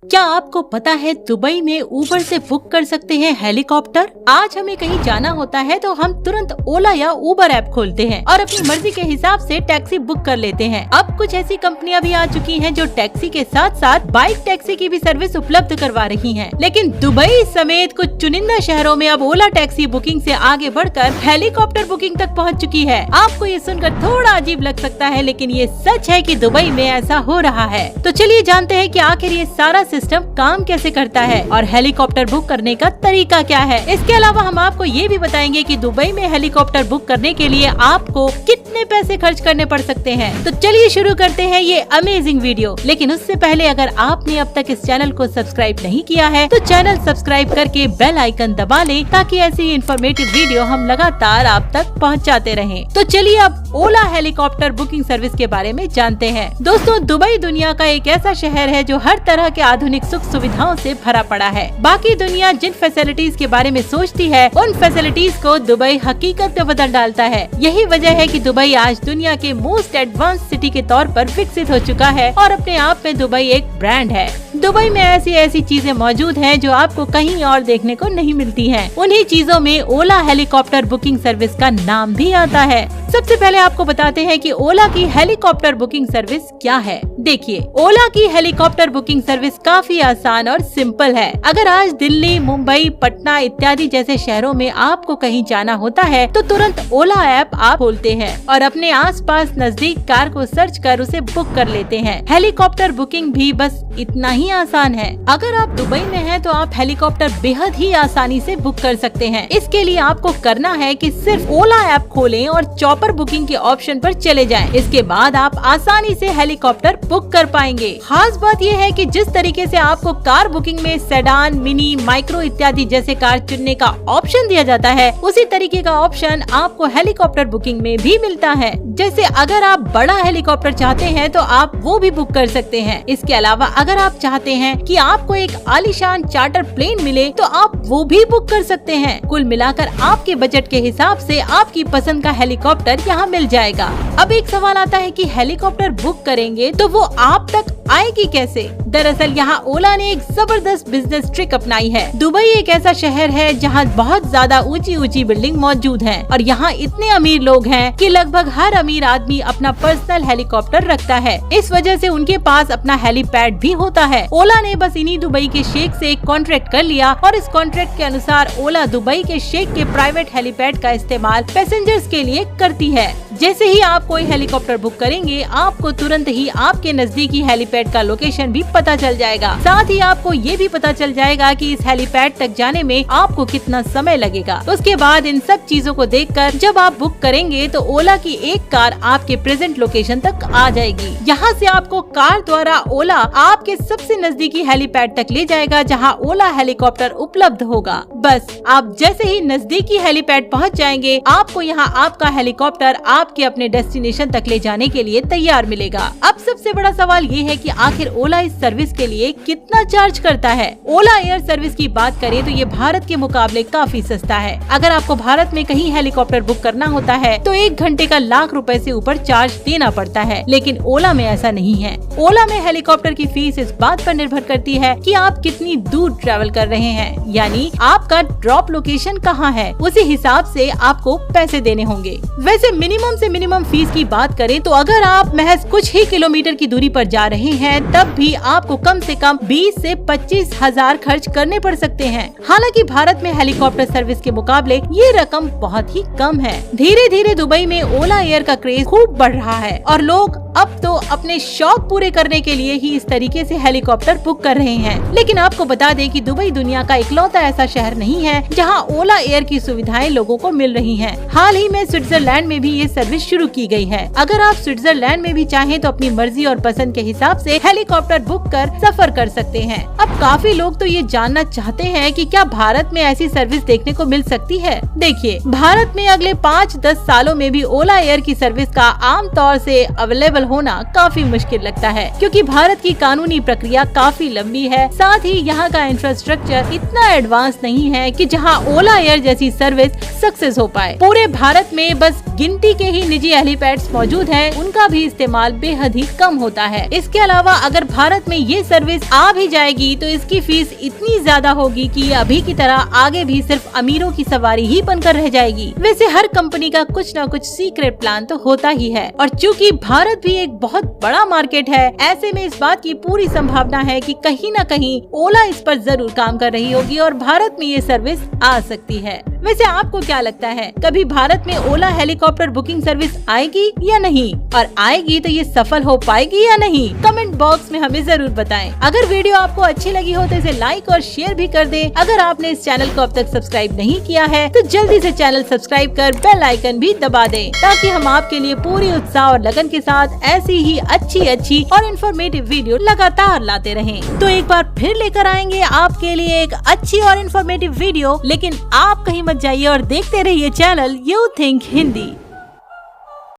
क्या आपको पता है दुबई में उबर से बुक कर सकते हैं हेलीकॉप्टर? आज हमें कहीं जाना होता है तो हम तुरंत ओला या उबर ऐप खोलते हैं और अपनी मर्जी के हिसाब से टैक्सी बुक कर लेते हैं। अब कुछ ऐसी कंपनियां भी आ चुकी हैं जो टैक्सी के साथ साथ बाइक टैक्सी की भी सर्विस उपलब्ध करवा रही हैं। लेकिन दुबई समेत कुछ चुनिंदा शहरों में अब ओला टैक्सी बुकिंग से आगे बढ़कर हेलीकॉप्टर बुकिंग तक पहुँच चुकी है। आपको ये सुनकर थोड़ा अजीब लग सकता है, लेकिन ये सच है कि दुबई में ऐसा हो रहा है। तो चलिए जानते हैं कि आखिर ये सारा सिस्टम काम कैसे करता है और हेलीकॉप्टर बुक करने का तरीका क्या है। इसके अलावा हम आपको ये भी बताएंगे कि दुबई में हेलीकॉप्टर बुक करने के लिए आपको कितने पैसे खर्च करने पड़ सकते हैं। तो चलिए शुरू करते हैं ये अमेजिंग वीडियो। लेकिन उससे पहले अगर आपने अब तक इस चैनल को सब्सक्राइब नहीं किया है तो चैनल सब्सक्राइब करके बेल आइकन दबा लें ताकि ऐसी इन्फॉर्मेटिव वीडियो हम लगातार आप तक पहुँचाते रहें। तो चलिए अब ओला हेलीकॉप्टर बुकिंग सर्विस के बारे में जानते हैं। दोस्तों, दुबई दुनिया का एक ऐसा शहर है जो हर तरह के आधुनिक सुख सुविधाओं से भरा पड़ा है। बाकी दुनिया जिन फैसिलिटीज के बारे में सोचती है उन फैसिलिटीज को दुबई हकीकत में बदल डालता है। यही वजह है कि दुबई आज दुनिया के मोस्ट एडवांस सिटी के तौर पर विकसित हो चुका है और अपने आप में दुबई एक ब्रांड है। दुबई में ऐसी चीजें मौजूद हैं जो आपको कहीं और देखने को नहीं मिलती हैं। उन्हीं चीजों में ओला हेलीकॉप्टर बुकिंग सर्विस का नाम भी आता है। सबसे पहले आपको बताते हैं कि ओला की हेलीकॉप्टर बुकिंग सर्विस क्या है। देखिए, ओला की हेलीकॉप्टर बुकिंग सर्विस काफी आसान और सिंपल है। अगर आज दिल्ली, मुंबई, पटना इत्यादि जैसे शहरों में आपको कहीं जाना होता है तो तुरंत ओला ऐप आप खोलते हैं और अपने आसपास नजदीक कार को सर्च कर उसे बुक कर लेते हैं। हेलीकॉप्टर बुकिंग भी बस इतना ही आसान है। अगर आप दुबई में हैं तो आप हेलीकॉप्टर बेहद ही आसानी से बुक कर सकते हैं। इसके लिए आपको करना है कि सिर्फ ओला ऐप खोलें और चॉपर बुकिंग के ऑप्शन पर चले जाएं। इसके बाद आप आसानी से हेलीकॉप्टर बुक कर पाएंगे। खास बात यह है कि जिस तरीके से आपको कार बुकिंग में सेडान, मिनी, माइक्रो इत्यादि जैसे कार चुनने का ऑप्शन दिया जाता है, उसी तरीके का ऑप्शन आपको हेलीकॉप्टर बुकिंग में भी मिलता है। जैसे अगर आप बड़ा हेलीकॉप्टर चाहते हैं तो आप वो भी बुक कर सकते हैं। इसके अलावा अगर आप चाहते हैं कि आपको एक आलीशान चार्टर प्लेन मिले तो आप वो भी बुक कर सकते हैं। कुल मिलाकर आपके बजट के हिसाब से आपकी पसंद का हेलीकॉप्टर यहाँ मिल जाएगा। अब एक सवाल आता है कि हेलीकॉप्टर बुक करेंगे तो वो आप तक आएगी कैसे? दरअसल यहाँ ओला ने एक जबरदस्त बिजनेस ट्रिक अपनाई है। दुबई एक ऐसा शहर है जहाँ बहुत ज्यादा ऊंची बिल्डिंग मौजूद हैं और यहाँ इतने अमीर लोग हैं कि लगभग हर अमीर आदमी अपना पर्सनल हेलीकॉप्टर रखता है। इस वजह से उनके पास अपना हेलीपैड भी होता है। ओला ने बस इन्हीं दुबई के शेख से एक कॉन्ट्रैक्ट कर लिया और इस कॉन्ट्रैक्ट के अनुसार ओला दुबई के शेख के प्राइवेट हेलीपैड का इस्तेमाल पैसेंजर्स के लिए करती है। जैसे ही आप कोई हेलीकॉप्टर बुक करेंगे आपको तुरंत ही आपके नजदीकी हेलीपैड का लोकेशन भी पता चल जाएगा। साथ ही आपको ये भी पता चल जाएगा कि इस हेलीपैड तक जाने में आपको कितना समय लगेगा। उसके बाद इन सब चीजों को देखकर जब आप बुक करेंगे तो ओला की एक कार आपके प्रेजेंट लोकेशन तक आ जाएगी। यहाँ से आपको कार द्वारा ओला आपके सबसे नजदीकी हेलीपैड तक ले जाएगा जहाँ ओला हेलीकॉप्टर उपलब्ध होगा। बस आप जैसे ही नजदीकी हेलीपैड पहुँच जाएंगे आपको यहाँ आपका हेलीकॉप्टर आपके अपने डेस्टिनेशन तक ले जाने के लिए तैयार मिलेगा। अब सबसे बड़ा सवाल ये है कि आखिर ओला इस सर्विस के लिए कितना चार्ज करता है। ओला एयर सर्विस की बात करें तो ये भारत के मुकाबले काफी सस्ता है। अगर आपको भारत में कहीं हेलीकॉप्टर बुक करना होता है तो 1 घंटे का लाख रुपए से ऊपर चार्ज देना पड़ता है, लेकिन ओला में ऐसा नहीं है। ओला में हेलीकॉप्टर की फीस इस बात पर निर्भर करती है कि आप कितनी दूर ट्रैवल कर रहे हैं, यानी आपका ड्रॉप लोकेशन कहाँ है, उसी हिसाब से आपको पैसे देने होंगे। वैसे मिनिमम फीस की बात करें तो अगर आप महज कुछ ही किलोमीटर की दूरी पर जा रहे हैं तब भी आपको कम से कम 20 से 25 हजार खर्च करने पड़ सकते हैं। हालांकि भारत में हेलीकॉप्टर सर्विस के मुकाबले ये रकम बहुत ही कम है। धीरे धीरे दुबई में ओला एयर का क्रेज खूब बढ़ रहा है और लोग अब तो अपने शौक पूरे करने के लिए ही इस तरीके से हेलीकॉप्टर बुक कर रहे हैं। लेकिन आपको बता दें कि दुबई दुनिया का इकलौता ऐसा शहर नहीं है जहां ओला एयर की सुविधाएं लोगों को मिल रही हैं। हाल ही में स्विट्जरलैंड में भी ये सर्विस शुरू की गई है। अगर आप स्विट्जरलैंड में भी चाहें तो अपनी मर्जी और पसंद के हिसाब से हेलीकॉप्टर बुक कर सफर कर सकते हैं। अब काफी लोग तो ये जानना चाहते हैं कि क्या भारत में ऐसी सर्विस देखने को मिल सकती है। देखिए, भारत में अगले 5-10 सालों में भी ओला एयर की सर्विस का आम तौर से अवेलेबल होना काफी मुश्किल लगता है, क्योंकि भारत की कानूनी प्रक्रिया काफी लंबी है। साथ ही यहाँ का इंफ्रास्ट्रक्चर इतना एडवांस नहीं है कि जहाँ ओला एयर जैसी सर्विस सक्सेस हो पाए। पूरे भारत में बस गिनती के ही निजी हेलीपैड्स मौजूद हैं, उनका भी इस्तेमाल बेहद ही कम होता है। इसके अलावा अगर भारत में ये सर्विस आ भी जाएगी तो इसकी फीस इतनी ज्यादा होगी कि अभी की तरह आगे भी सिर्फ अमीरों की सवारी ही बनकर रह जाएगी। वैसे हर कंपनी का कुछ न कुछ सीक्रेट प्लान तो होता ही है, और चूंकि भारत भी एक बहुत बड़ा मार्केट है, ऐसे में इस बात की पूरी संभावना है कि कहीं न कहीं ओला इस पर जरूर काम कर रही होगी और भारत में ये सर्विस आ सकती है। वैसे आपको क्या लगता है, कभी भारत में ओला हेलीकॉप्टर बुकिंग सर्विस आएगी या नहीं, और आएगी तो ये सफल हो पाएगी या नहीं? कमेंट बॉक्स में हमें जरूर बताएं। अगर वीडियो आपको अच्छी लगी हो तो इसे लाइक और शेयर भी कर दें। अगर आपने इस चैनल को अब तक सब्सक्राइब नहीं किया है तो जल्दी से चैनल सब्सक्राइब कर बेल आइकन भी दबा दें, ताकि हम आपके लिए पूरी उत्साह और लगन के साथ ऐसी ही अच्छी और इन्फॉर्मेटिव वीडियो लगातार लाते रहें। तो एक बार फिर लेकर आएंगे आपके लिए एक अच्छी और इन्फॉर्मेटिव वीडियो, लेकिन आप कहीं मत जाइए और देखते रहिए चैनल यू थिंक हिंदी।